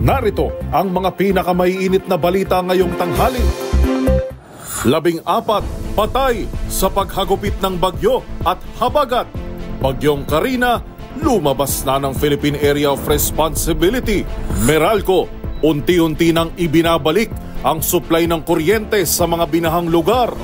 Narito ang mga pinakamaiinit na balita ngayong tanghali. 14 patay sa paghagupit ng bagyo at habagat. Bagyong Karina, lumabas na ng Philippine Area of Responsibility. Meralco, unti-unti nang ibinabalik ang supply ng kuryente sa mga binahang lugar.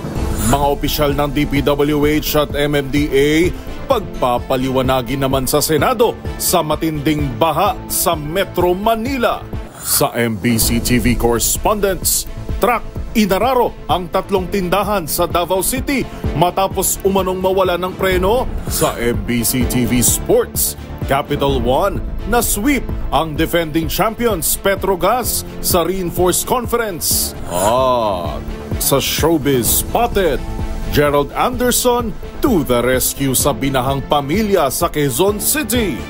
Mga opisyal ng DPWH at MMDA pagpapaliwanagin naman sa Senado sa matinding baha sa Metro Manila. Sa MBC TV correspondents, truck inararo ang 3 tindahan sa Davao City matapos umanong mawala ng preno. Sa MBC TV Sports, Capital One na sweep ang defending champions Petrogas sa Reinforced Conference. Sa Showbiz Spotted, Gerald Anderson to the rescue sa binahang pamilya sa Quezon City.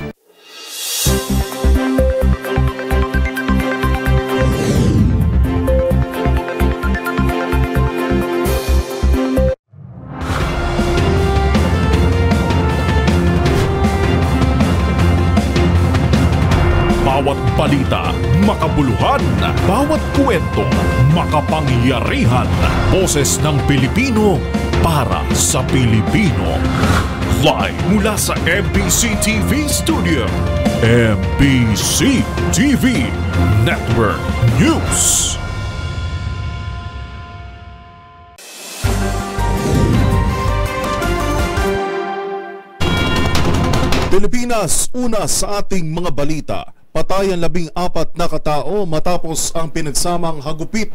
Bawat balita, makabuluhan. Bawat kwento, makapangyarihan. Boses ng Pilipino para sa Pilipino. Live mula sa MBC TV Studio. MBC TV Network News. Pilipinas, una sa ating mga balita. Patay ang 14 na katao matapos ang pinagsamang hagupit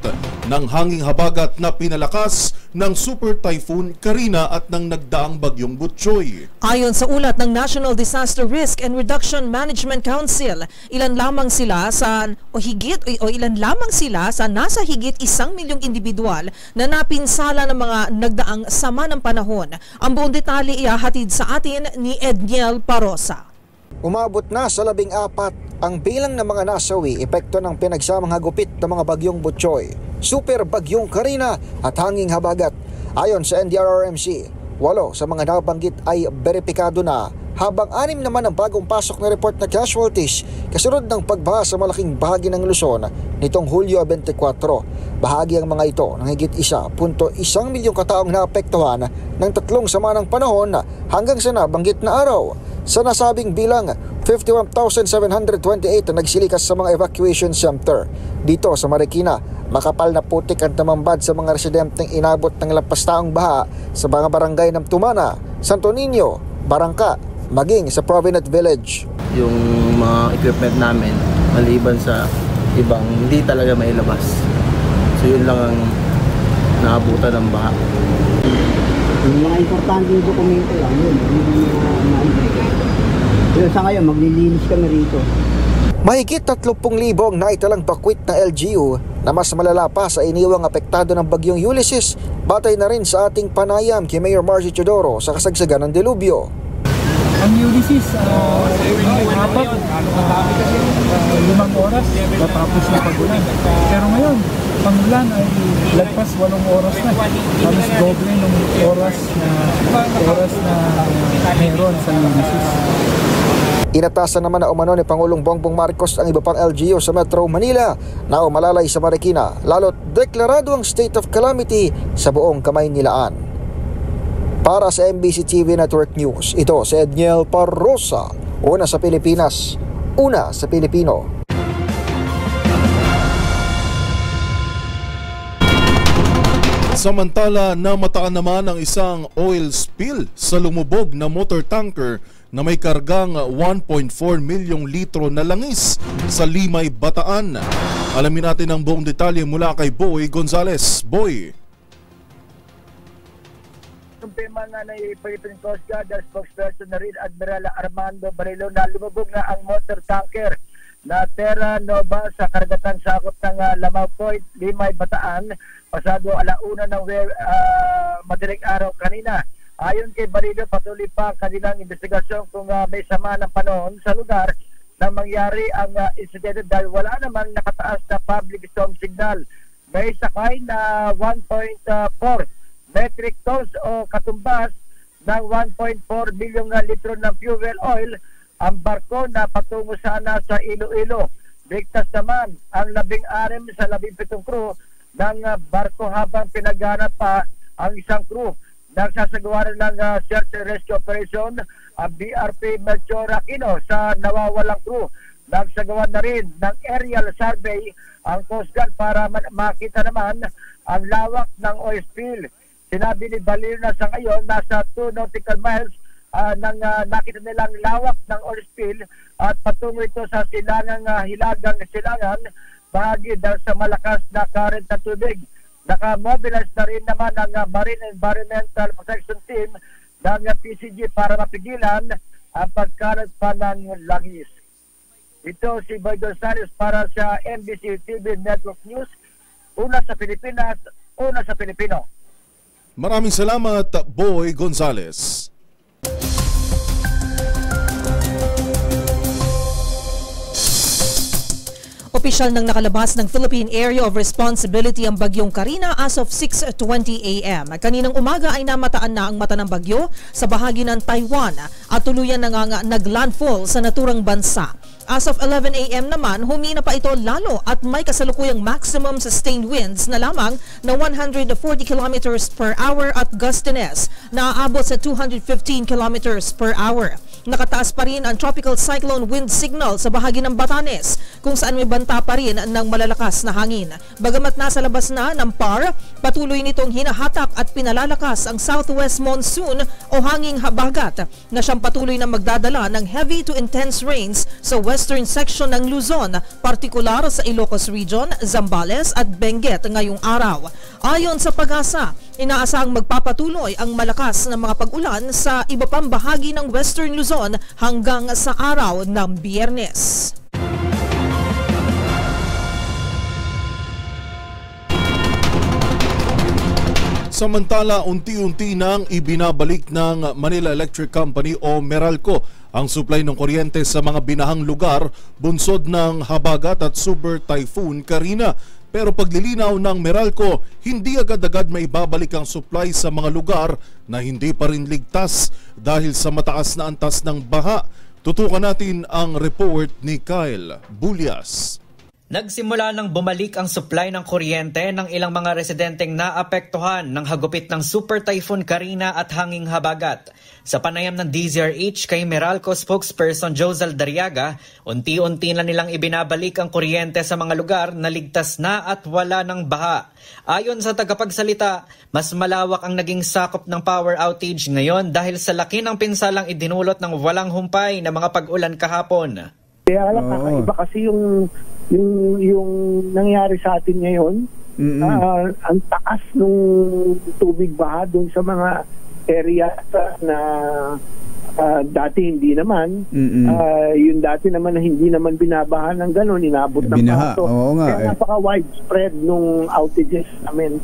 ng hanging habagat na pinalakas ng Super Typhoon Karina at ng nagdaang bagyong Butchoy. Ayon sa ulat ng National Disaster Risk and Reduction Management Council, ilan lamang sila sa nasa higit 1 milyong individual na napinsala ng mga nagdaang sama ng panahon. Ang buong detalye ihahatid sa atin ni Edniel Parosa. Umabot na sa 14 ang bilang ng mga nasawi epekto ng pinagsamang hagupit ng mga bagyong Butchoy, Super Bagyong Karina at hanging habagat. Ayon sa NDRRMC, 8 sa mga nabanggit ay beripikado na, habang 6 naman ang bagong pasok na report na casualties kasunod ng pagbaha sa malaking bahagi ng Luzon nitong Hulyo 24. Bahagi ang mga ito ng higit 1.1 milyong kataong naapektuhan ng 3 sama ng panahon hanggang sa nabanggit na araw. Sa nasabing bilang, 51,728 ang nagsilikas sa mga evacuation center. Dito sa Marikina, makapal na putik ang tamambad sa mga residenteng inabot ng lampastaong baha sa mga barangay ng Tumana, Santo Niño, Barangka, maging sa Provinet Village. Yung mga equipment namin, maliban sa ibang hindi talaga mailabas. So yun lang ang naabutan ng baha. Yung mga importanteng dokumento lang yun. Pero sa ngayon, maglilinis kami rito. Mahigit 30,000 ang naitalang bakwit na LGU na mas malala pa sa iniwang apektado ng bagyong Ulysses, batay na rin sa ating panayam kay Mayor Margie Teodoro sa kasagsagan ng delubyo. Ang Ulysses, apat, 5 oras, matapos na pagulan. Pero ngayon, pangulan ay lagpas 8 oras na. Halos doble ng oras na meron sa Ulysses. Inatasan naman na umano ni Pangulong Bongbong Marcos ang iba pang LGU sa Metro Manila na umalalay sa Marikina, lalo't deklarado ang state of calamity sa buong Kamaynilaan. Para sa MBC TV Network News, ito si Edniel Parosa, una sa Pilipinas, una sa Pilipino. Samantala, namataan naman ang isang oil spill sa lumubog na motor tanker na may kargang 1.4 milyong litro na langis sa Limay, Bataan. Alamin natin ang buong detalye mula kay Boy Gonzales. Boy. Kumpirma nga na Philippine Coast Guard spokesperson na rin Admiral Armando Barilo na lumubog na ang motor tanker na Terra Nova sa karagatan sakop ng Lamau Point, Limay, Bataan pasado 1:00 ng madaling araw kanina. Ayon kay Barilo, patuloy pa ang kanilang investigasyon kung may sama ng panahon sa lugar na mangyari ang insidente dahil wala namang nakataas na public storm signal. May sakay na 1.4 metric tons o katumbas ng 1.4 bilyong litro ng fuel oil ang barko na patungo sana sa Iloilo. Ligtas naman ang 16 sa 17 crew ng barko habang pinaghanap pa ang isang crew. Nagsasagawa rin ng search and rescue operation ang BRP Melchor Aquino sa nawawalang crew. Nagsagawa na rin ng aerial survey ang Coast Guard para makita naman ang lawak ng oil spill. Sinabi ni Balil na sa ngayon nasa 2 nautical miles nang nakita nilang lawak ng oil spill at patungo ito sa hilagang silangan bahagi dahil sa malakas na current na tubig. Nakamobilize na rin naman ang Marine Environmental Protection Team ng PCG para mapigilan ang pagkalat pa ng langis. Ito si Boy Gonzales para sa NBC TV Network News. Una sa Pilipinas, una sa Pilipino. Maraming salamat, Boy Gonzales. Opisyal nang nakalabas ng Philippine Area of Responsibility ang bagyong Karina as of 6:20 a.m. Kaninang umaga ay namataan na ang mata ng bagyo sa bahagi ng Taiwan at tuluyan na nga naglandfall sa naturang bansa. As of 11 a.m. naman, humina pa ito lalo at may kasalukuyang maximum sustained winds na lamang na 140 kilometers per hour at gustiness na aabot sa 215 kilometers per hour. Nakataas pa rin ang tropical cyclone wind signal sa bahagi ng Batanes kung saan may banta pa rin ng malalakas na hangin. Bagamat nasa labas na ng PAR, patuloy nitong hinahatak at pinalalakas ang southwest monsoon o hanging habagat na siyang patuloy na magdadala ng heavy to intense rains sa western section ng Luzon, partikular sa Ilocos Region, Zambales at Benguet ngayong araw. Ayon sa Pag-asa, inaasahang magpapatuloy ang malakas na mga pag-ulan sa iba pang bahagi ng western Luzon hanggang sa araw ng Biyernes. Samantala, unti-unti nang ibinabalik ng Manila Electric Company o Meralco ang supply ng kuryente sa mga binahang lugar bunsod ng habagat at Super Typhoon Karina. Pero paglilinaw ng Meralco, hindi agad-agad may babalik ang supply sa mga lugar na hindi pa rin ligtas dahil sa mataas na antas ng baha. Tutukan natin ang report ni Kyle Bulias. Nagsimula nang bumalik ang supply ng kuryente ng ilang mga residenteng naapektuhan ng hagupit ng Super Typhoon Karina at hanging habagat. Sa panayam ng DZRH kay Meralco spokesperson Josel Dariaga, unti-unti na nilang ibinabalik ang kuryente sa mga lugar na ligtas na at wala ng baha. Ayon sa tagapagsalita, mas malawak ang naging sakop ng power outage ngayon dahil sa laki ng pinsalang idinulot ng walang humpay na mga pag-ulan kahapon. Kaya alam, kakaiba kasi yung nangyari sa atin ngayon. Ang taas ng tubig baha doon sa mga area na dati hindi naman. Yung dati naman na hindi naman binabahan ng gano'n, inabot ng baha. Kaya napaka-widespread nung outages namin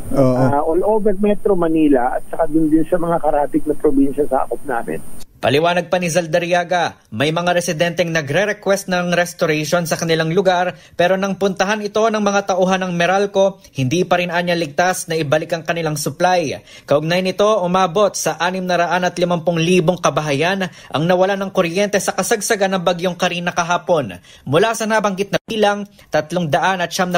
all over Metro Manila at saka doon din sa mga karatig na probinsya sakop namin. Paliwanag pa ni Zaldariaga, may mga residenteng nagre-request ng restoration sa kanilang lugar pero nang puntahan ito ng mga tauhan ng Meralco, hindi pa rin anya ligtas na ibalik ang kanilang supply. Kaugnay nito, umabot sa 650,000 kabahayan ang nawala ng kuryente sa kasagsagan ng bagyong Karina kahapon. Mula sa nabanggit na bilang, 370,000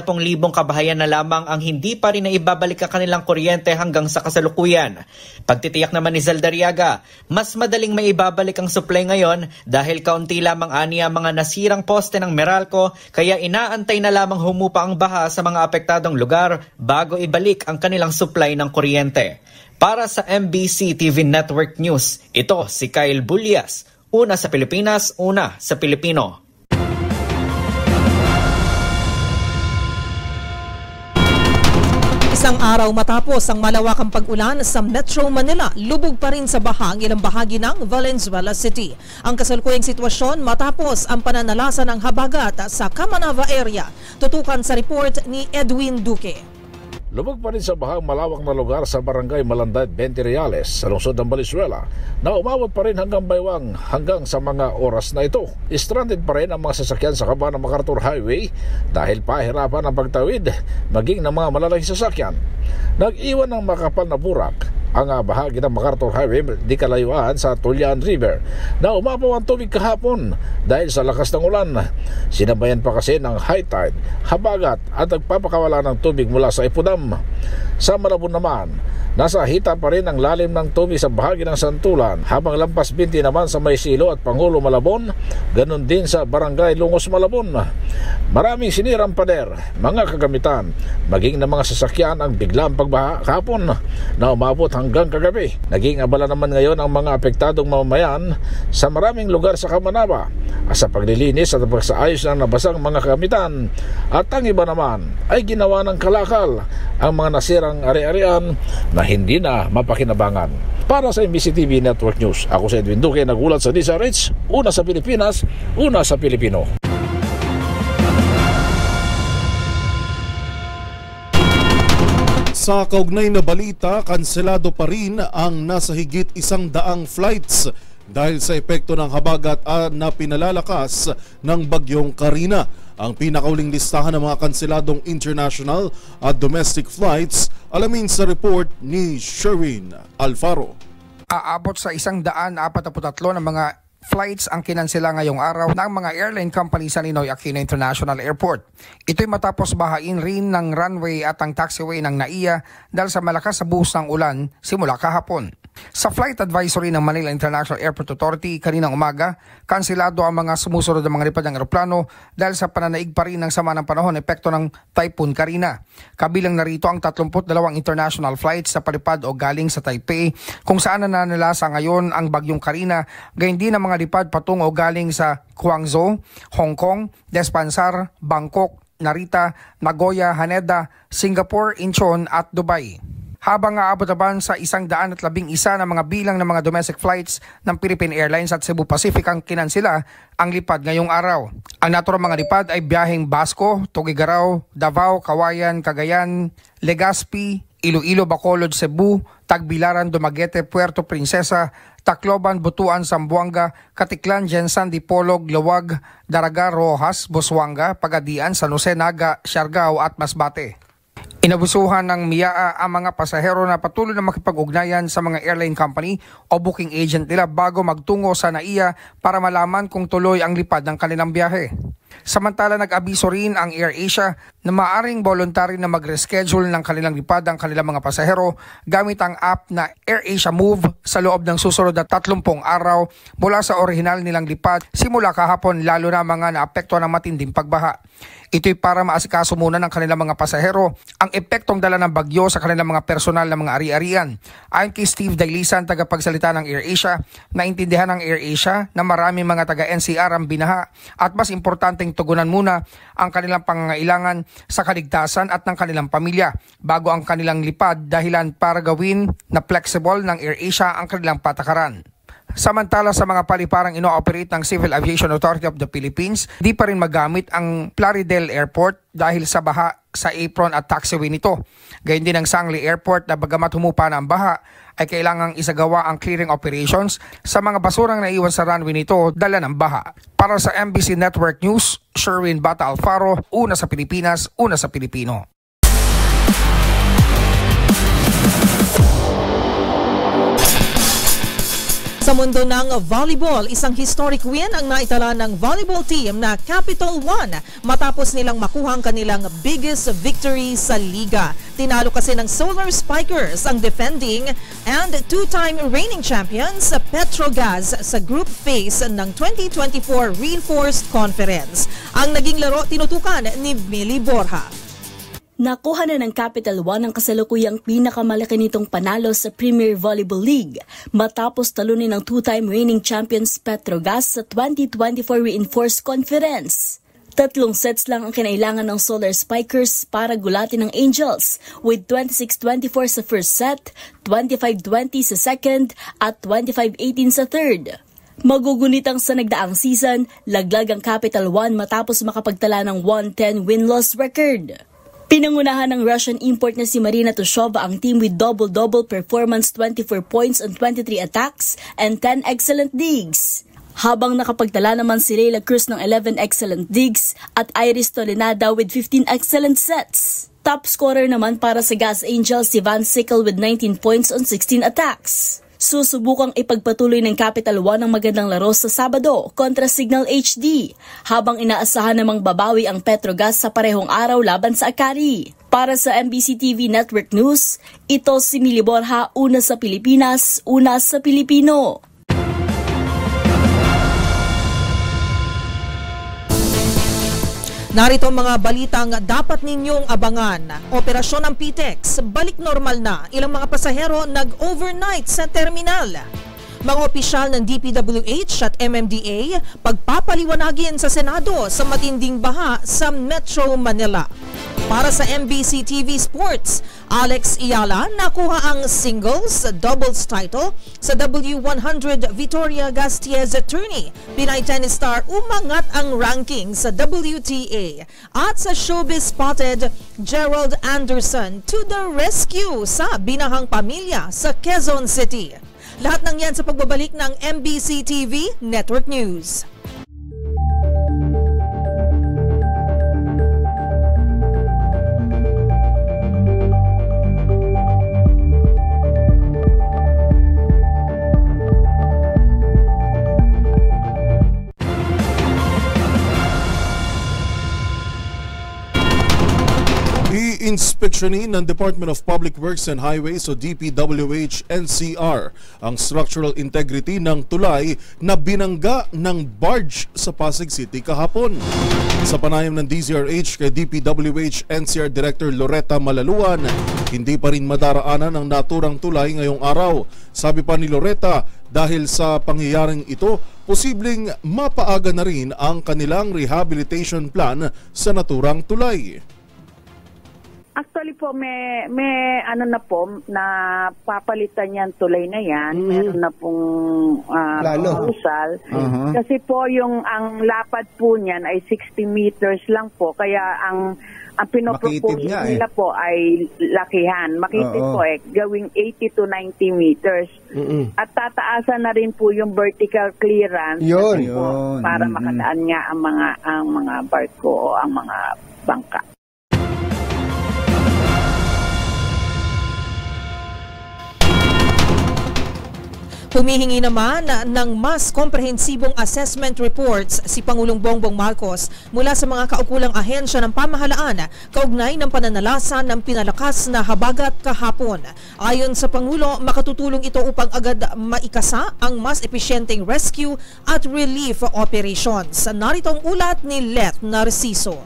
kabahayan na lamang ang hindi pa rin na ibabalik ang kanilang kuryente hanggang sa kasalukuyan. Pagtitiyak naman ni Zaldariaga, mas madaling may ibabalik ang supply ngayon dahil kaunti lamang aniya mga nasirang poste ng Meralco kaya inaantay na lamang humupa ang baha sa mga apektadong lugar bago ibalik ang kanilang supply ng kuryente. Para sa MBC TV Network News, ito si Kyle Bulias, una sa Pilipinas, una sa Pilipino. Isang araw matapos ang malawakang pag-ulan sa Metro Manila, lubog pa rin sa baha ang ilang bahagi ng Valenzuela City. Ang kasalukuyang sitwasyon matapos ang pananalasa ng habagat sa Camanava area. Tutukan sa report ni Edwin Duque. Lubog pa rin sa bahang malawak na lugar sa Barangay Malanday, 20 Reales, sa lungsod ng Valenzuela, na umabot pa rin hanggang Baywang hanggang sa mga oras na ito. Stranded pa rin ang mga sasakyan sa kaba ng MacArthur Highway dahil pahirapan ang pagtawid maging ng mga malalaking sasakyan. Nag-iwan ng makapal na burak ang bahagi ng MacArthur Highway di kalayuan sa Tulian River na umapaw ang tubig kahapon dahil sa lakas ng ulan. Sinabayan pa kasi ng high tide, habagat at nagpapakawala ng tubig mula sa Ipudam. Sa Malabon naman, nasa hita pa rin ang lalim ng tubig sa bahagi ng Santulan, habang lampas binti naman sa Maysilo at Pangulo Malabon, ganun din sa Barangay Lungos Malabon. Maraming sinirang pader, mga kagamitan, maging ng mga sasakyan ang biglang pagbaha kahapon na umabot hanggang kagabi. Naging abala naman ngayon ang mga apektadong mamamayan sa maraming lugar sa Kamanaba sa paglilinis at pagsaayos ng nabasang mga kagamitan, at ang iba naman ay ginawa ng kalakal ang mga nasirang ari-arian na hindi na mapakinabangan. Para sa MBC TV Network News, ako si Edwin Duque, nagulat sa DZRH, una sa Pilipinas, una sa Pilipino. Sa kaugnay na balita, kanselado pa rin ang nasa higit 100 flights dahil sa epekto ng habagat na pinalalakas ng bagyong Karina. Ang pinakauling listahan ng mga kanseladong international at domestic flights, alamin sa report ni Sherwin Alfaro. Aabot sa 143 ng mga flights ang kinansela ngayong araw ng mga airline company sa Ninoy Aquino International Airport. Ito'y matapos bahain rin ng runway at ang taxiway ng NAIA dahil sa malakas sa buhos ng ulan simula kahapon. Sa flight advisory ng Manila International Airport Authority kaninang umaga, kanselado ang mga sumusunod ng mga lipad ng eroplano dahil sa pananaig pa rin ng sama ng panahon epekto ng Typhoon Karina. Kabilang narito ang 32 international flights sa palipad o galing sa Taipei kung saan nananalasa ngayon ang bagyong Karina, gayon din ang mga lipad patungo o galing sa Guangzhou, Hong Kong, Despensar, Bangkok, Narita, Nagoya, Haneda, Singapore, Incheon at Dubai. Habang aabot naman sa 111 na mga bilang ng mga domestic flights ng Philippine Airlines at Cebu Pacific ang kinansela ang lipad ngayong araw. Ang naturang mga lipad ay biyaheng Basco, Tuguegarao, Davao, Kawayan, Cagayan, Legazpi, Iloilo, Bacolod, Cebu, Tagbilaran, Dumaguete, Puerto Princesa, Tacloban, Butuan, Zamboanga, Katiklan, Jensan, Dipolog, Lawag, Daraga, Rojas, Busuanga, Pagadian, San Jose, Naga, Siargao at Masbate. Inabusuhan ng MIAA ang mga pasahero na patuloy na makipag-ugnayan sa mga airline company o booking agent nila bago magtungo sa NAIA para malaman kung tuloy ang lipad ng kanilang biyahe. Samantala, nag-abiso rin ang AirAsia na maaaring voluntary na mag-reschedule ng kanilang lipad ang kanilang mga pasahero gamit ang app na AirAsia Move sa loob ng susunod na 30 araw mula sa orihinal nilang lipad simula kahapon, lalo na mga naapekto ng matinding pagbaha. Ito'y para maasikaso muna ng kanilang mga pasahero ang epektong dala ng bagyo sa kanilang mga personal na mga ari-arian. Ayon kay Steve Dailisan, tagapagsalita ng AirAsia, naintindihan ng AirAsia na maraming mga taga-NCR ang binaha at mas importanteng tugunan muna ang kanilang pangangailangan sa kaligtasan at ng kanilang pamilya bago ang kanilang lipad, dahilan para gawin na flexible ng AirAsia ang kanilang patakaran. Samantala, sa mga paliparang ino-operate ng Civil Aviation Authority of the Philippines, di pa rin magamit ang Plaridel Airport dahil sa baha sa apron at taxiway nito. Gayon din ang Sangli Airport na bagamat humupa na ang baha, ay kailangang isagawa ang clearing operations sa mga basurang naiwan sa runway nito dala ng baha. Para sa MBC Network News, Sherwin Bata Alfaro, una sa Pilipinas, una sa Pilipino. Sa mundo ng volleyball, isang historic win ang naitala ng volleyball team na Capital One matapos nilang makuha ang kanilang biggest victory sa liga. Tinalo kasi ng Solar Spikers ang defending and two-time reigning champions Petrogas sa group phase ng 2024 Reinforced Conference. Ang naging laro tinutukan ni Millie Borja. Nakuha na ng Capital One ang kasalukuyang pinakamalaki nitong panalo sa Premier Volleyball League matapos talunin ng two-time reigning champions Petrogas sa 2024 Reinforced Conference. 3 sets lang ang kinailangan ng Solar Spikers para gulatin ng Angels with 26-24 sa first set, 25-20 sa second at 25-18 sa third. Magugunitang sa nagdaang season, laglag ang Capital One matapos makapagtala ng 110 win-loss record. Pinangunahan ng Russian import na si Marina Tushova ang team with double-double performance, 24 points on 23 attacks and 10 excellent digs. Habang nakapagtala naman si Leila Cruz ng 11 excellent digs at Iris Tolenada with 15 excellent sets. Top scorer naman para sa Gas Angels si Van Sickle with 19 points on 16 attacks. Susubukang ipagpatuloy ng Capital One ang magandang laro sa Sabado kontra Signal HD, habang inaasahan namang babawi ang Petrogas sa parehong araw laban sa Akari. Para sa MBC TV Network News, ito si Mili Borja, una sa Pilipinas, una sa Pilipino. Narito ang mga balitang dapat ninyong abangan. Operasyon ng PTEX, balik normal na. Ilang mga pasahero nag-overnight sa terminal. Mga opisyal ng DPWH at MMDA pagpapaliwanagin sa Senado sa matinding baha sa Metro Manila. Para sa MBC TV Sports, Alex Iyala nakuha ang singles doubles title sa W100 Victoria Gasteiz Tourney. Pinay tennis star umangat ang ranking sa WTA. At sa showbiz spotted, Gerald Anderson to the rescue sa binahang pamilya sa Quezon City. Lahat ng yan sa pagbabalik ng MBC TV Network News. I-inspeksyonin ng Department of Public Works and Highways o DPWH NCR ang structural integrity ng tulay na binangga ng barge sa Pasig City kahapon. Sa panayam ng DZRH kay DPWH NCR Director Loretta Malaluan, hindi pa rin madaraanan ang naturang tulay ngayong araw. Sabi pa ni Loretta, dahil sa pangyayaring ito, posibleng mapaaga na rin ang kanilang rehabilitation plan sa naturang tulay. Actually po, may ano na po, na papalitan yan tulay na yan. Meron na pong proposal. Kasi po ang lapad po niyan ay 60 meters lang po. Kaya ang pinopropose nila po ay lakihan. Makitid po gawing 80 to 90 meters. At tataasan na rin po yung vertical clearance po, para makadaan nga ang mga barko o ang mga bangka. Humihingi naman ng mas komprehensibong assessment reports si Pangulong Bongbong Marcos mula sa mga kaukulang ahensya ng pamahalaan kaugnay ng pananalasa ng pinalakas na habagat kahapon. Ayon sa Pangulo, makatutulong ito upang agad maikasa ang mas epesyenteng rescue at relief operations. Narito ang ulat ni Let Narciso.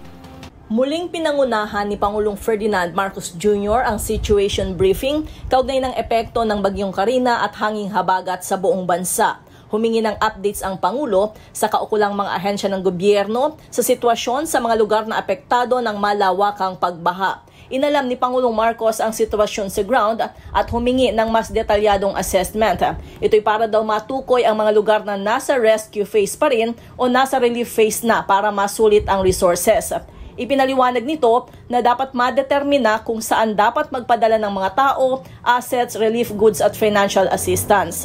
Muling pinangunahan ni Pangulong Ferdinand Marcos Jr. ang situation briefing kaugnay ng epekto ng Bagyong Karina at hanging habagat sa buong bansa. Humingi ng updates ang Pangulo sa kaukulang mga ahensya ng gobyerno sa sitwasyon sa mga lugar na apektado ng malawakang pagbaha. Inalam ni Pangulong Marcos ang sitwasyon sa ground at humingi ng mas detalyadong assessment. Ito'y para daw matukoy ang mga lugar na nasa rescue phase pa rin o nasa relief phase na para masulit ang resources. Ipinaliwanag nito na dapat madetermina kung saan dapat magpadala ng mga tao, assets, relief goods at financial assistance.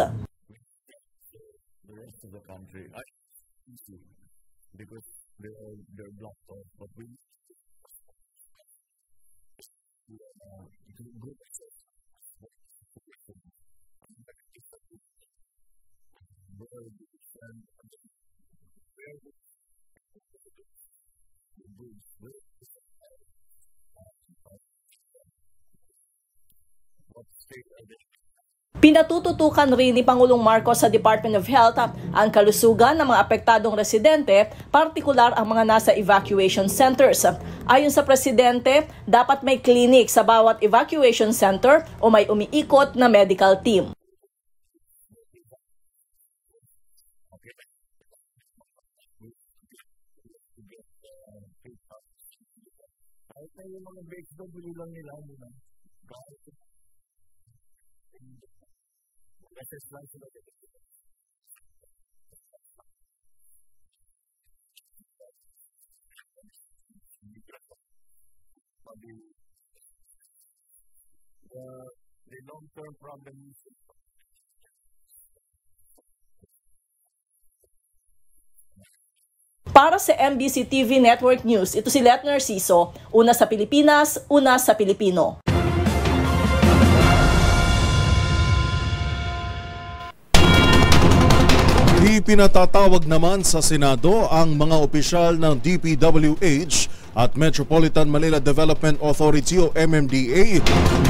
Pinatututukan rin ni Pangulong Marcos sa Department of Health ang kalusugan ng mga apektadong residente, partikular ang mga nasa evacuation centers. Ayon sa Presidente, dapat may clinic sa bawat evacuation center o may umiikot na medical team. Yung mga BXW lang nila muna. SS lang sila. The long-term problem is Para sa MBC TV Network News, ito si Let Narciso, una sa Pilipinas, una sa Pilipino. Ipinatatawag naman sa Senado ang mga opisyal ng DPWH at Metropolitan Manila Development Authority o MMDA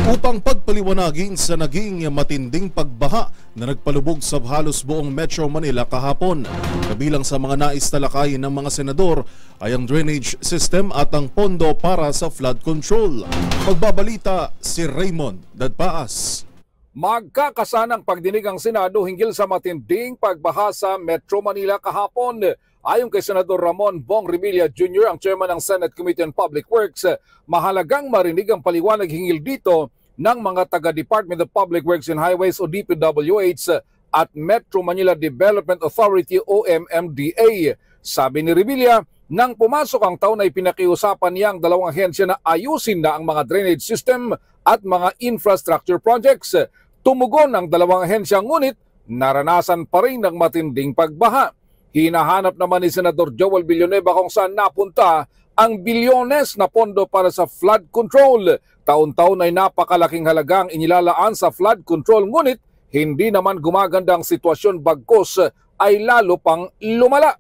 upang pagpaliwanagin sa naging matinding pagbaha na nagpalubog sa halos buong Metro Manila kahapon. Kabilang sa mga nais talakayin ng mga senador ay ang drainage system at ang pondo para sa flood control. Magbabalita si Raymond Dadpaas. Magkakasanang pagdinig ang Senado hinggil sa matinding pagbaha sa Metro Manila kahapon. Ayon kay Senador Ramon Bong Revilla Jr., ang chairman ng Senate Committee on Public Works, mahalagang marinig ang paliwanag hinggil dito ng mga taga-Department of Public Works and Highways o DPWH at Metro Manila Development Authority o MMDA. Sabi ni Revilla, nang pumasok ang taon ay pinakiusapan niya ang dalawang ahensya na ayusin na ang mga drainage system at mga infrastructure projects. Tumugon ang dalawang ahensya ngunit naranasan pa rin ng matinding pagbaha. Hinahanap naman ni Senador Joel Villanueva kung saan napunta ang bilyones na pondo para sa flood control. Taon-taon ay napakalaking halagang inilalaan sa flood control ngunit hindi naman gumaganda ang sitwasyon bagkus ay lalo pang lumala.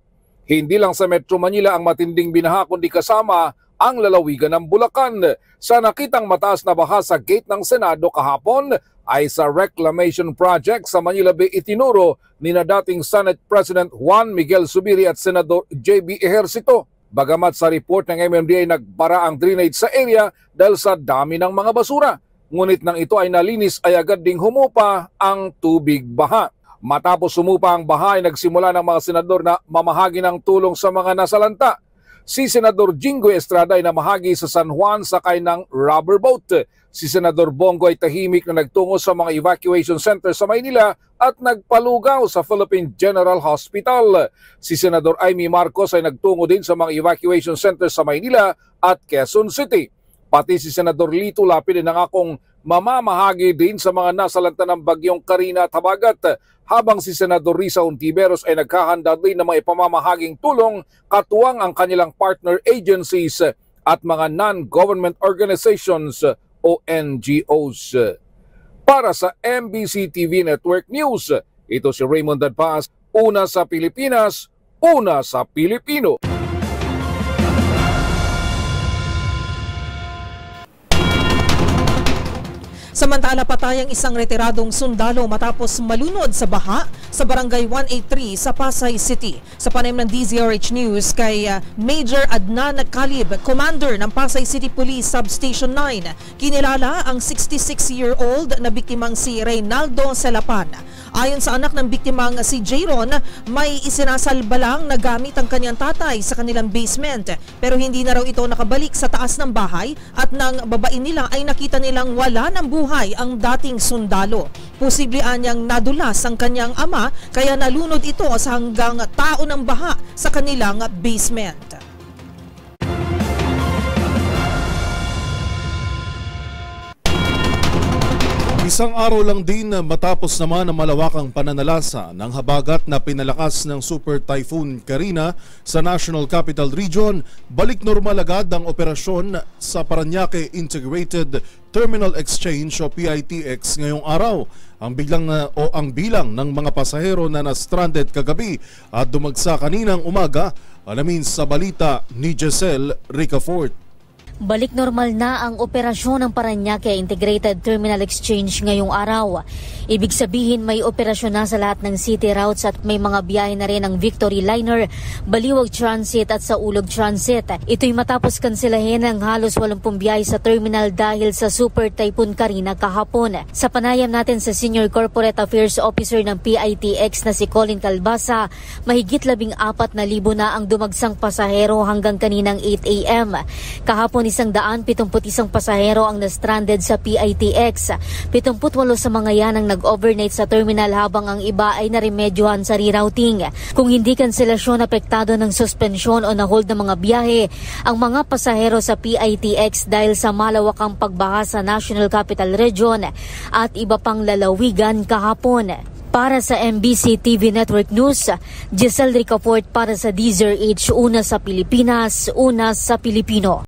Hindi lang sa Metro Manila ang matinding binaha kundi kasama ang lalawigan ng Bulacan. Sa nakitang mataas na baha sa gate ng Senado kahapon ay sa reclamation project sa Manila Bay itinuro ni na dating Senate President Juan Miguel Zubiri at Senador JB Ejercito. Bagamat sa report ng MMDA nagbara ang drainage sa area dahil sa dami ng mga basura. Ngunit nang ito ay nalinis ay agad ding humupa ang tubig baha. Matapos sumupa ang baha ay nagsimula ng mga senador na mamahagi ng tulong sa mga nasalanta. Si Senador Jingo Estrada ay namahagi sa San Juan sakay ng rubber boat. Si Senador Bongo ay tahimik na nagtungo sa mga evacuation center sa Maynila at nagpalugaw sa Philippine General Hospital. Si Senador Amy Marcos ay nagtungo din sa mga evacuation center sa Maynila at Quezon City. Pati si Senador Lito Lapid ay nangakong mamamahagi din sa mga nasalanta ng bagyong Karina at Habagat, habang si Senador Risa Ontiveros ay naghahanda din na may pamamahaging tulong katuwang ang kanilang partner agencies at mga non-government organizations o NGOs. Para sa MBC TV Network News, ito si Raymond Dadpaas, una sa Pilipinas, una sa Pilipino. Samantala, patay ang isang retiradong sundalo matapos malunod sa baha sa Barangay 183 sa Pasay City. Sa panayam ng DZRH News kay Major Adnan Kalib, Commander ng Pasay City Police Substation 9, kinilala ang 66-year-old na biktimang si Reynaldo Selapan. Ayon sa anak ng biktimang si Jayron, may isinasalba lang na gamit ang kanyang tatay sa kanilang basement pero hindi na raw ito nakabalik sa taas ng bahay at nang babain nila ay nakita nilang wala ng buhay ang dating sundalo. Posible anyang nadulas ang kanyang ama kaya nalunod ito sa hanggang tao ng baha sa kanilang basement. Isang araw lang din matapos naman ang malawakang pananalasa ng habagat na pinalakas ng Super Typhoon Karina sa National Capital Region, balik normal agad ang operasyon sa Parañaque Integrated Terminal Exchange o PITX ngayong araw. Ang bilang ng mga pasahero na na-stranded kagabi at dumagsa kaninang umaga, alamin sa balita ni Giselle Ricafort. Balik normal na ang operasyon ng Parañaque Integrated Terminal Exchange ngayong araw. Ibig sabihin may operasyon na sa lahat ng city routes at may mga biyahe na rin ang Victory Liner, Baliwag Transit at Saulog Transit. Ito'y matapos kanselahin ang halos 80 biyahe sa terminal dahil sa Super Typhoon Karina kahapon. Sa panayam natin sa Senior Corporate Affairs Officer ng PITX na si Colin Calbasa, mahigit 14,000 na ang dumagsang pasahero hanggang kaninang 8 a.m. Kahapon 171 pasahero ang na-stranded sa PITX. 78 sa mga yan ang nag-overnight sa terminal habang ang iba ay naremedyohan sa rerouting. Kung hindi kanselasyon apektado ng suspensyon o na-hold ng mga biyahe, ang mga pasahero sa PITX dahil sa malawakang pagbaha sa National Capital Region at iba pang lalawigan kahapon. Para sa MBC TV Network News, Giselle Ricafort para sa DZRH, una sa Pilipinas, una sa Pilipino.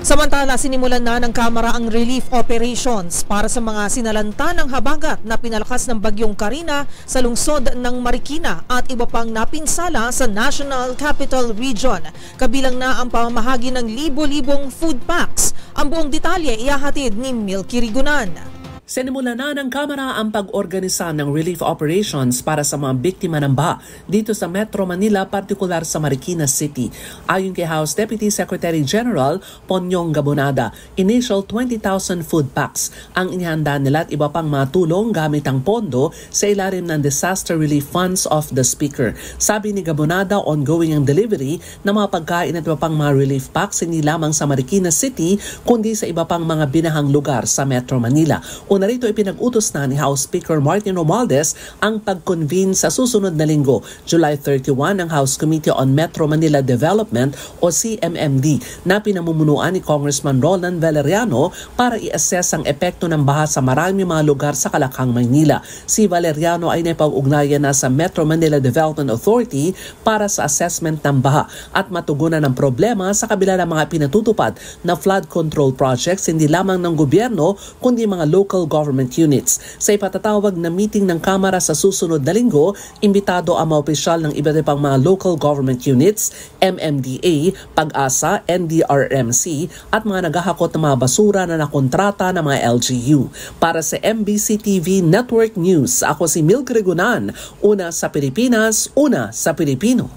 Samantala, sinimulan na ng Kamara ang relief operations para sa mga sinalanta ng habagat na pinalakas ng bagyong Karina sa lungsod ng Marikina at iba pang napinsala sa National Capital Region. Kabilang na ang pamamahagi ng libo-libong food packs. Ang buong detalye ihahatid ni Milky Rigunan. Sinimula na ng Kamara ang pag-organisa ng relief operations para sa mga biktima ng baha dito sa Metro Manila, partikular sa Marikina City. Ayon kay House Deputy Secretary General Ponyong Gabonada, initial 20,000 food packs ang inihanda nila at iba pang mga tulong gamit ang pondo sa ilalim ng Disaster Relief Funds of the Speaker. Sabi ni Gabonada, ongoing ang delivery ng mga pagkain at iba pang mga relief packs hindi lamang sa Marikina City kundi sa iba pang mga binahang lugar sa Metro Manila. Una rito ipinag-utos na ni House Speaker Martin Romualdez ang pag-convene sa susunod na linggo, July 31, ng House Committee on Metro Manila Development o CMMD na pinamumunuan ni Congressman Roland Valeriano para i-assess ang epekto ng baha sa marami mga lugar sa Kalakhang, Maynila. Si Valeriano ay naipag-ugnayan na sa Metro Manila Development Authority para sa assessment ng baha at matugunan ng problema sa kabila ng mga pinatutupad na flood control projects hindi lamang ng gobyerno kundi mga local government units. Sa ipatatawag na meeting ng Kamara sa susunod na linggo, imbitado ang mga opisyal ng iba't ibang mga local government units, MMDA, Pag-asa, NDRMC at mga naghahakot ng mga basura na nakontrata ng mga LGU. Para sa MBC TV Network News, ako si Milky Rigunan, una sa Pilipinas, una sa Pilipino.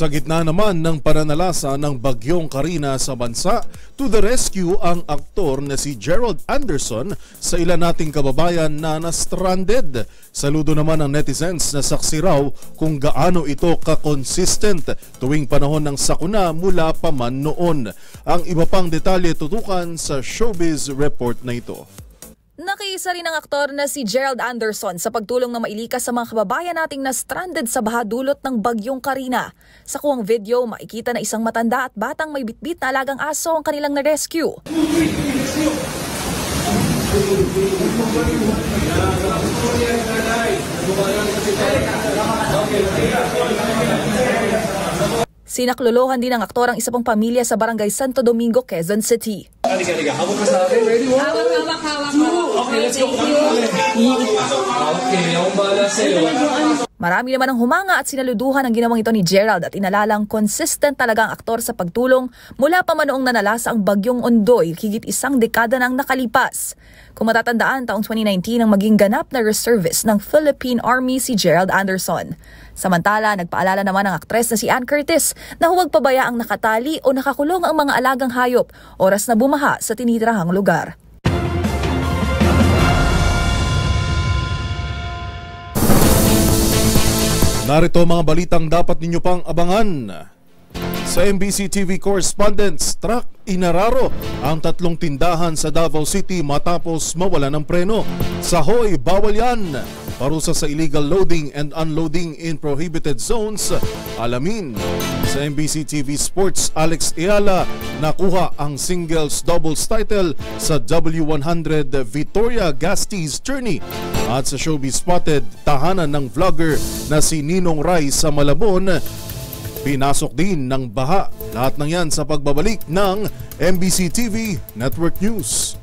Sa gitna naman ng pananalasa ng bagyong Karina sa bansa, to the rescue ang aktor na si Gerald Anderson sa ilan nating kababayan na na-stranded. Saludo naman ng netizens na saksi raw kung gaano ito ka-consistent tuwing panahon ng sakuna mula pa man noon. Ang iba pang detalye tutukan sa Showbiz Report na ito. Nakiisa rin ang aktor na si Gerald Anderson sa pagtulong na mailikas sa mga kababayan nating na stranded sa baha dulot ng bagyong Karina. Sa kuwang video, makikita na isang matanda at batang may bitbit na alagang aso ang kanilang na-rescue. Sinaklolohan din ng aktor ang isa pang pamilya sa Barangay Santo Domingo, Quezon City. Halika. Hawak ka sa akin. Ready? Hawak. Okay, let's go. Okay, ako bahala sa'yo. Marami naman ang humanga at sinaluduhan ang ginawang ito ni Gerald at inalalang consistent talaga ang aktor sa pagtulong mula pa man noong nanalasa ang bagyong Ondoy, higit isang dekada nang nakalipas. Kung matatandaan, taong 2019 ang maging ganap na reservist ng Philippine Army si Gerald Anderson. Samantala, nagpaalala naman ang aktres na si Ann Curtis na huwag pabayaang nakatali o nakakulong ang mga alagang hayop oras na bumaha sa tinitirahang lugar. Narito mga balitang dapat ninyo pang abangan. Sa MBC TV correspondents, truck inararo ang 3 tindahan sa Davao City matapos mawala ng preno. Sa Hoy, bawal yan. Parusa sa illegal loading and unloading in prohibited zones. Alamin. Sa MBC TV Sports, Alex Eala nakuha ang singles doubles title sa W100 Victoria Gasties Tourney. At sa Showbiz Spotted, tahanan ng vlogger na si Ninong Rai sa Malabon, pinasok din ng baha. Lahat ng yan sa pagbabalik ng MBC TV Network News.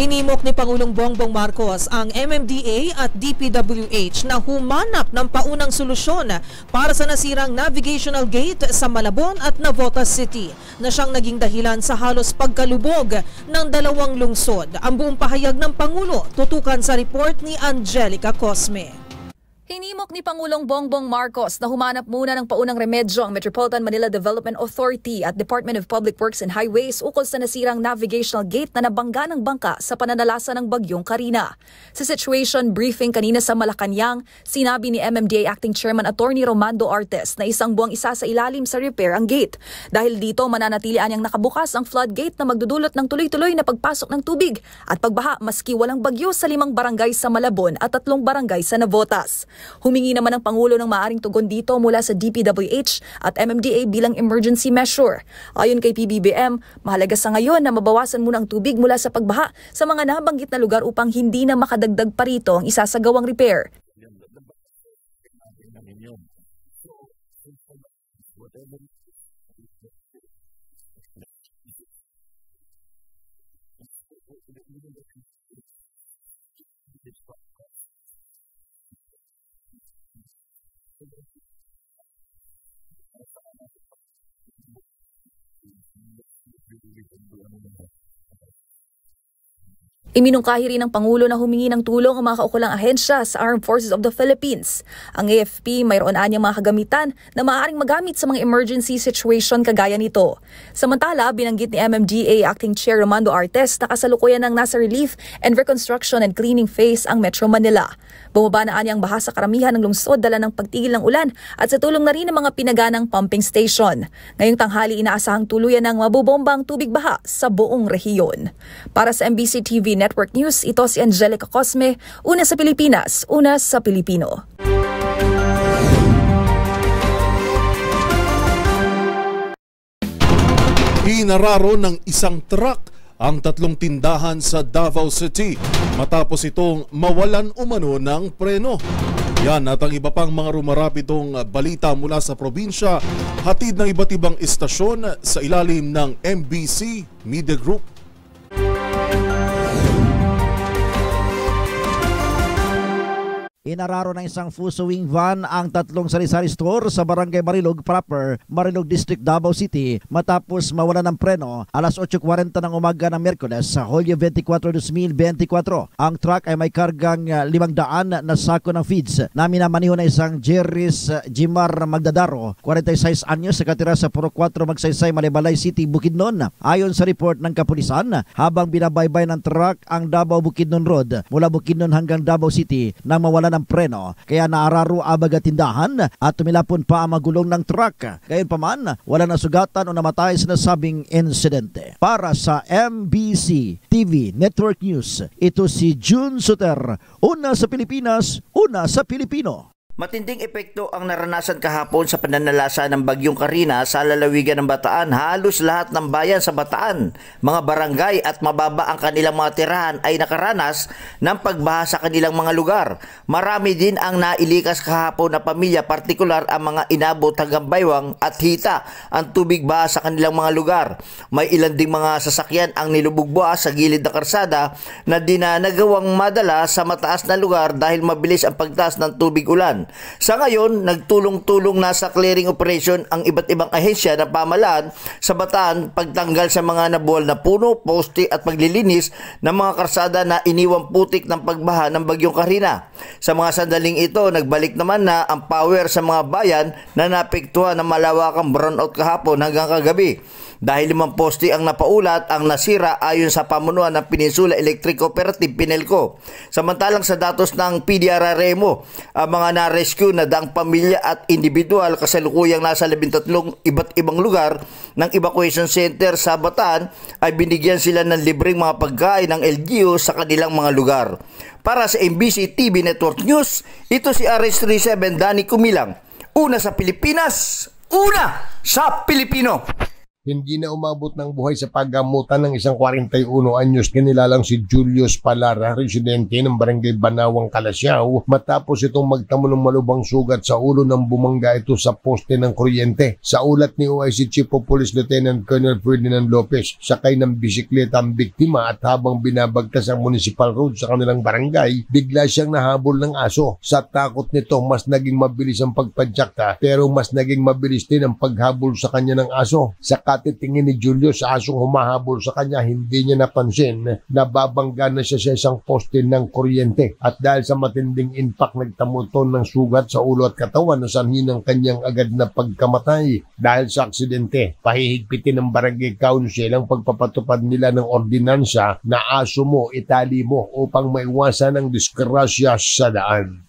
Hinimok ni Pangulong Bongbong Marcos ang MMDA at DPWH na humanap ng paunang solusyon para sa nasirang navigational gate sa Malabon at Navotas City na siyang naging dahilan sa halos pagkalubog ng 2 lungsod. Ang buong pahayag ng Pangulo tutukan sa report ni Angelica Cosme. Hinimok ni Pangulong Bongbong Marcos na humanap muna ng paunang remedyo ang Metropolitan Manila Development Authority at Department of Public Works and Highways ukol sa nasirang navigational gate na nabangga ng bangka sa pananalasa ng bagyong Karina. Sa situation briefing kanina sa Malacanang, sinabi ni MMDA Acting Chairman Attorney Romando Artes na isang buwang isa sa ilalim sa repair ang gate. Dahil dito mananatili anyang nakabukas ang floodgate na magdudulot ng tuloy-tuloy na pagpasok ng tubig at pagbaha maski walang bagyo sa 5 barangay sa Malabon at 3 barangay sa Navotas. Humingi naman ang Pangulo ng maaring tugon dito mula sa DPWH at MMDA bilang emergency measure. Ayon kay PBBM, mahalaga sa ngayon na mabawasan muna ang tubig mula sa pagbaha sa mga nabanggit na lugar upang hindi na makadagdag pa rito ang isasagawang repair. Iminungkahi rin ng Pangulo na humingi ng tulong ang mga kaukulang ahensya sa Armed Forces of the Philippines. Ang AFP mayroon anyang mga kagamitan na maaaring magamit sa mga emergency situation kagaya nito. Samantala, binanggit ni MMDA Acting Chair Romando Artes na kasalukuyan ng nasa relief and reconstruction and cleaning phase ang Metro Manila. Bumaba na anyang baha sa karamihan ng lungsod dala ng pagtigil ng ulan at sa tulong na rin ng mga pinaganang pumping station. Ngayong tanghali inaasahang tuluyan ng mabubombang tubig baha sa buong rehiyon. Para sa MBC TV Network News, ito si Angelica Cosme, una sa Pilipinas, una sa Pilipino. Inararo ng isang truck ang 3 tindahan sa Davao City matapos itong mawalan umano ng preno. Yan at ang iba pang mga rumarapidong balita mula sa probinsya, hatid ng iba't ibang istasyon sa ilalim ng MBC Media Group. Inararo ng isang Fuso-wing van ang 3 sari-sari store sa Barangay Marilog proper, Marilog District, Davao City matapos mawala ng preno alas 8:40 ng umaga ng Miyerkules sa Hulyo 24, 2024. Ang truck ay may kargang 500 na sako ng feeds na minamaniho na isang Jerry's Jimar Magdadaro, 46 anyos, sa katira sa Puro 4 Magsaysay, Malibalay City, Bukidnon. Ayon sa report ng kapulisan, habang binabaybay ng truck ang Davao-Bukidnon Road mula Bukidnon hanggang Davao City nang mawala ng preno, kaya naararo abaga tindahan at tumilapon pa ang magulong ng truck. Gayunpaman, wala na sugatan o namatay sa nasabing insidente. Para sa MBC TV Network News, ito si June Suter, una sa Pilipinas, una sa Pilipino. Matinding epekto ang naranasan kahapon sa pananalasa ng Bagyong Karina sa lalawigan ng Bataan. Halos lahat ng bayan sa Bataan, mga barangay at mababa ang kanilang mga tirahan ay nakaranas ng pagbaha sa kanilang mga lugar. Marami din ang nailikas kahapon na pamilya, partikular ang mga inabot hanggang Baywang at Hita ang tubig baha sa kanilang mga lugar. May ilan ding mga sasakyan ang nilubog buwas sa gilid na karsada na di na nagawang madala sa mataas na lugar dahil mabilis ang pagtaas ng tubig ulan. Sa ngayon, nagtulong-tulong na sa clearing operation ang iba't ibang ahensya ng pamahalaan sa Bataan, pagtanggal sa mga nabuwal na puno, poste at paglilinis ng mga karsada na iniwang putik ng pagbaha ng Bagyong Karina. Sa mga sandaling ito, nagbalik naman na ang power sa mga bayan na napektuhan ng malawakang brownout kahapon hanggang kagabi. Dahil 5 poste ang napaulat, ang nasira ayon sa pamunuan ng Peninsula Electric Cooperative, Pinelco. Samantalang sa datos ng PDRRMO, ang mga na-rescue na daang pamilya at individual kasalukuyang nasa 13 iba't ibang lugar ng evacuation center sa Bataan ay binigyan sila ng libreng mga pagkain ng LGU sa kanilang mga lugar. Para sa MBC TV Network News, ito si RH37 Danny Kumilang, una sa Pilipinas, una sa Pilipino. Hindi na umabot ng buhay sa paggamutan ng isang 41 anyos kinilalang si Julius Palara, residente ng Barangay Banawang, Calasiao, matapos itong magtamo ng malubhang sugat sa ulo nang bumangga ito sa poste ng kuryente. Sa ulat ni OIC Chief of Police Lieutenant Colonel Ferdinand Lopez, sakay ng bisikleta ang biktima at habang binabagtas ang municipal road sa kanilang barangay, bigla siyang nahabol ng aso. Sa takot nito, mas naging mabilis ang pagpadyak pero mas naging mabilis din ang paghabol sa kanya ng aso. Sa Katitingin ni Julius sa asong humahabol sa kanya, hindi niya napansin na babangga na siya sa isang poste ng kuryente. At dahil sa matinding impact, nagtamuton ng sugat sa ulo at katawan na sanhi ng kanyang agad na pagkamatay. Dahil sa aksidente, pahihigpitin ng barangay council ang pagpapatupad nila ng ordinansa na aso mo, itali mo upang maiwasan ang disgrasya sa daan.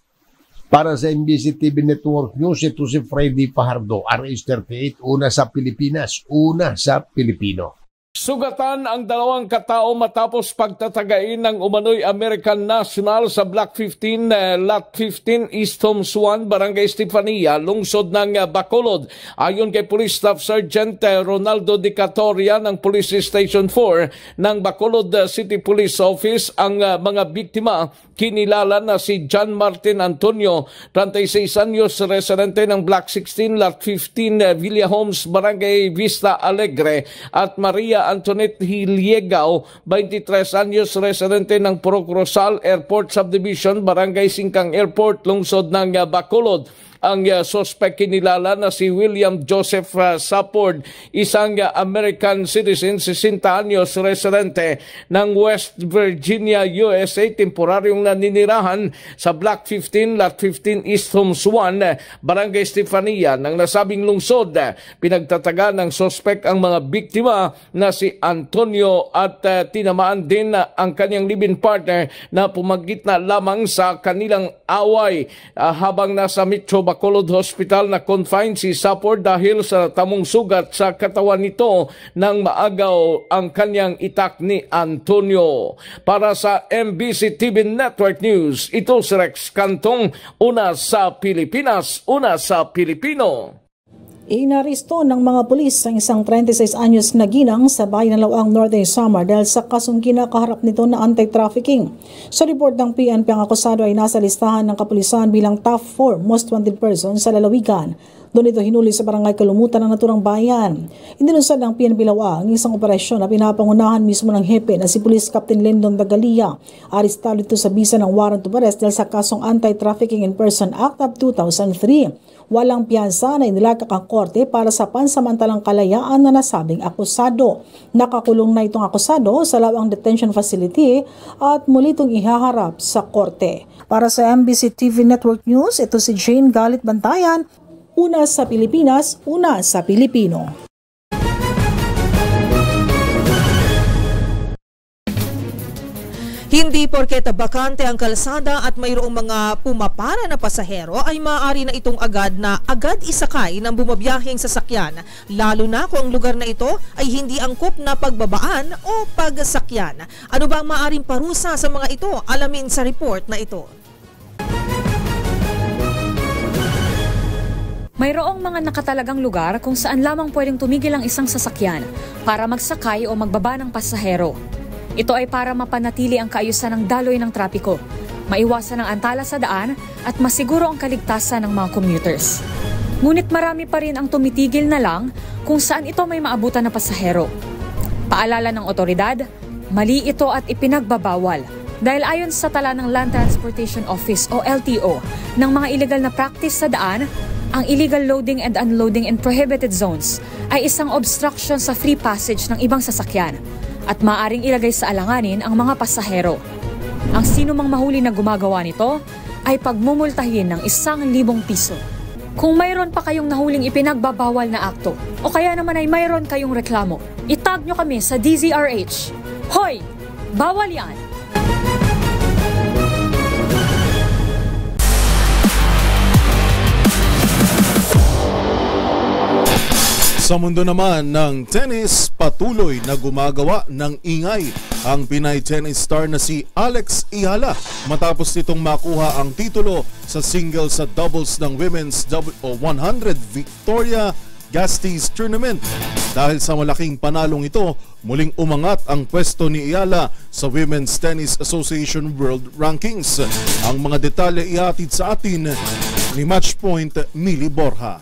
Para sa MBC TV Network News, ito si Freddy Pajardo, RH38, una sa Pilipinas, una sa Pilipino. Sugatan ang 2 katao matapos pagtatagain ng umano'y American National sa Block 15, Lot 15, East Homes 1, Barangay Estefania, lungsod ng Bacolod. Ayon kay Police Staff Sergeant Ronaldo De Catoria ng Police Station 4 ng Bacolod City Police Office, ang mga biktima kinilala na si John Martin Antonio, 36 anyos, residente ng Block 16, Lot 15, Villa Homes, Barangay Vista Alegre, at Maria Antoinette Hiliegao, 23 anyos, residente ng Procrosal Airport Subdivision, Barangay Singkang Airport, lungsod ng Bacolod. Ang suspect kinilala na si William Joseph Sapord, isang American citizen, 60 anyos, residente ng West Virginia, USA, temporaryong naninirahan sa Block 15, Lot 15, East Homes 1, Barangay Estefania ng nasabing lungsod. Pinagtataga ng suspect ang mga biktima na si Antonio at tinamaan din ang kanyang live-in partner na pumagitna lamang sa kanilang away habang nasa Metro Bacolod Hospital na confined si Sapor dahil sa tamong sugat sa katawan nito nang maagaw ang kanyang itak ni Antonio. Para sa MBC TV Network News, ito si Rex Cantong, una sa Pilipinas, una sa Pilipino. Inaristo ng mga pulis ang isang 36 anyos na ginang sa bayan ng Laoang, Northern Samar dahil sa kasong kinakaharap nito na anti-trafficking. Sa report ng PNP, ang akusado ay nasa listahan ng kapulisan bilang top 4 most wanted person sa lalawigan. Doon ito hinuli sa barangay Kalumutan ng naturang bayan. Inilunsad ng PNP Laoang ang isang operasyon na pinapangunahan mismo ng hepe na si Police Captain Lendon Dagalia. Arestado ito sa bisa ng warrant of arrest dahil sa kasong Anti-Trafficking in Person Act of 2003. Walang piyansa na inilagak ang korte para sa pansamantalang kalayaan na nasabing akusado. Nakakulong na itong akusado sa Laoang Detention Facility at muli itong ihaharap sa korte. Para sa MBC TV Network News, ito si Jane Galit Bantayan, una sa Pilipinas, una sa Pilipino. Hindi porket bakante ang kalsada at mayroong mga pumapara na pasahero ay maaari na itong agad isakay ng bumabiyaheng sasakyan, lalo na kung ang lugar na ito ay hindi angkop na pagbabaan o pagsakyan. Ano ba ang maaaring parusa sa mga ito? Alamin sa report na ito. Mayroong mga nakatalagang lugar kung saan lamang pwedeng tumigil ang isang sasakyan para magsakay o magbaba ng pasahero. Ito ay para mapanatili ang kaayusan ng daloy ng trapiko, maiwasan ang antala sa daan at masiguro ang kaligtasan ng mga commuters. Ngunit marami pa rin ang tumitigil na lang kung saan ito may maabutan na pasahero. Paalala ng otoridad, mali ito at ipinagbabawal dahil ayon sa tala ng Land Transportation Office o LTO ng mga illegal na practice sa daan, ang illegal loading and unloading in prohibited zones ay isang obstruction sa free passage ng ibang sasakyan at maaaring ilagay sa alanganin ang mga pasahero. Ang sino mang mahuli na gumagawa nito ay pagmumultahin ng 1,000 piso. Kung mayroon pa kayong nahuling ipinagbabawal na akto o kaya naman ay mayroon kayong reklamo, itag nyo kami sa DZRH. Hoy! Bawal yan! Sa mundo naman ng tennis, patuloy na gumagawa ng ingay ang Pinay tennis star na si Alex Ihala matapos nitong makuha ang titulo sa singles at doubles ng Women's 100 Victoria Gasteiz Tournament. Dahil sa malaking panalong ito, muling umangat ang pwesto ni Ihala sa Women's Tennis Association World Rankings. Ang mga detalye ihatid sa atin ni Matchpoint Mili Borja.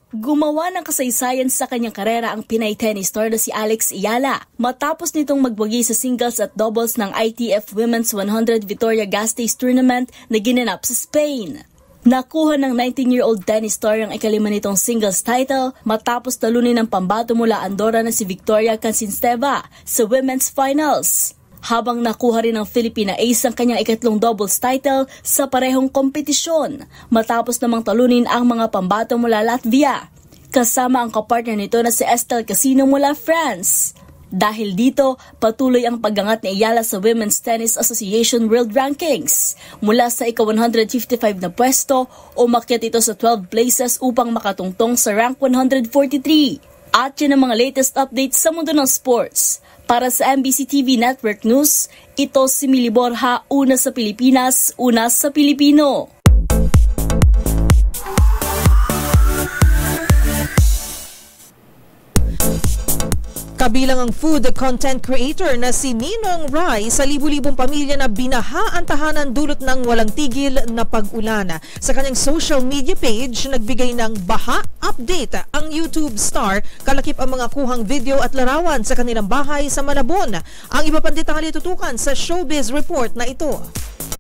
Gumawa ng kasaysayan sa kanyang karera ang Pinay tennis star na si Alex Ihala matapos nitong magwagi sa singles at doubles ng ITF Women's 100 Victoria Gasteiz Tournament na ginanap sa Spain. Nakuha ng 19-year-old tennis star ang ikalima nitong singles title matapos talunin ng pambato mula Andorra na si Victoria Cancisteva sa women's finals. Habang nakuha rin ng Filipina ace ang kanyang ikatlong doubles title sa parehong kompetisyon matapos namang talunin ang mga pambato mula Latvia. Kasama ang kapartner nito na si Estelle Casino mula France. Dahil dito, patuloy ang pag-angat ni Ayala sa Women's Tennis Association World Rankings. Mula sa ika-155 na pwesto, umakyat ito sa 12 places upang makatungtong sa rank 143. At yun ang mga latest updates sa mundo ng sports. Para sa MBC TV Network News, ito si Mili Borja, una sa Pilipinas, una sa Pilipino. Kabilang ang food content creator na si Ninong Rai sa libu-libong pamilya na binaha ang tahanan dulot ng walang tigil na pag-ulan. Sa kanyang social media page, nagbigay ng baha update ang YouTube star, kalakip ang mga kuhang video at larawan sa kanilang bahay sa Malabon. Ang iba pang detalye tutukan sa Showbiz Report na ito.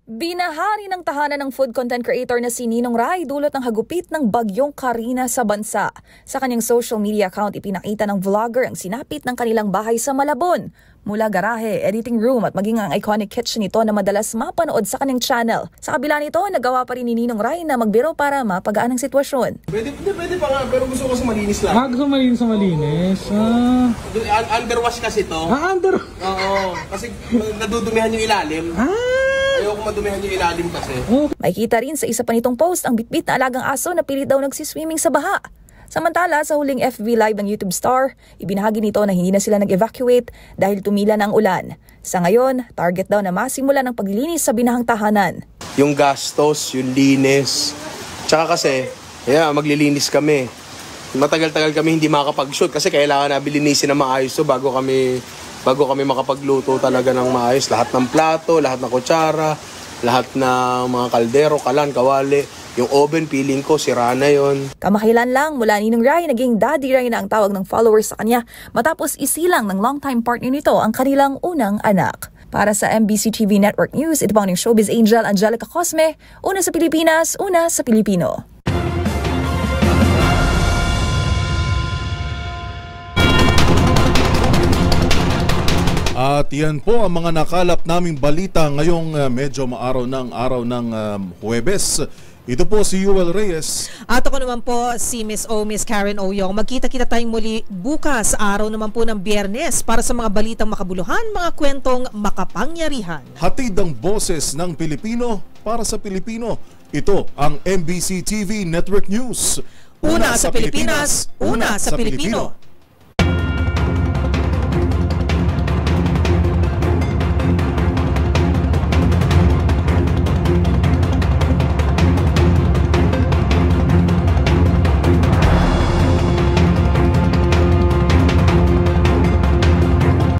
Binahari ng tahanan ng food content creator na si Ninong Rai dulot ng hagupit ng bagyong Karina sa bansa. Sa kanyang social media account, ipinakita ng vlogger ang sinapit ng kanilang bahay sa Malabon. Mula garahe, editing room at maging ang iconic kitchen nito na madalas mapanood sa kanyang channel. Sa kabila nito, nagawa pa rin ni Ninong Rai na magbiro para mapagaan ang sitwasyon. Pwede pa nga, pero gusto ko sa malinis lang. Gusto malinis sa malinis? Underwash kasi to. Oo, kasi nadudumihan yung ilalim. Ayoko madumihan yung ilalim kasi. Makikita rin sa isa pa nitong post ang bitbit na alagang aso na pilit daw nagsiswimming sa baha. Samantala, sa huling FB Live ng YouTube star, ibinahagi nito na hindi na sila nag-evacuate dahil tumila na ang ulan. Sa ngayon, target daw na masimula ng paglilinis sa binahang tahanan. Yung gastos, yung linis, tsaka kasi, maglilinis kami. Matagal-tagal kami hindi makakapag-shoot kasi kailangan na bilinisin na maayos to bago kami makapagluto talaga ng maayos. Lahat ng plato, lahat ng kutsara, lahat ng mga kaldero, kalan, kawali. Yung oven, feeling ko, sira na yun. Kamakailan lang mula Ninong Rai, naging Daddy Rai na ang tawag ng followers sa kanya matapos isilang ng longtime partner nito ang kanilang unang anak. Para sa MBC TV Network News, ito pang ng showbiz angel Angelica Cosme, una sa Pilipinas, una sa Pilipino. At yan po ang mga nakalap naming balita ngayong medyo araw ng Huwebes. Ito po si Yuel Reyes. At ako naman po si Miss Karen Oyong. Magkita-kita tayong muli bukas, araw naman po ng Biyernes para sa mga balitang makabuluhan, mga kwentong makapangyarihan. Hatid ang boses ng Pilipino para sa Pilipino. Ito ang MBC TV Network News. Una sa Pilipinas, una sa Pilipino.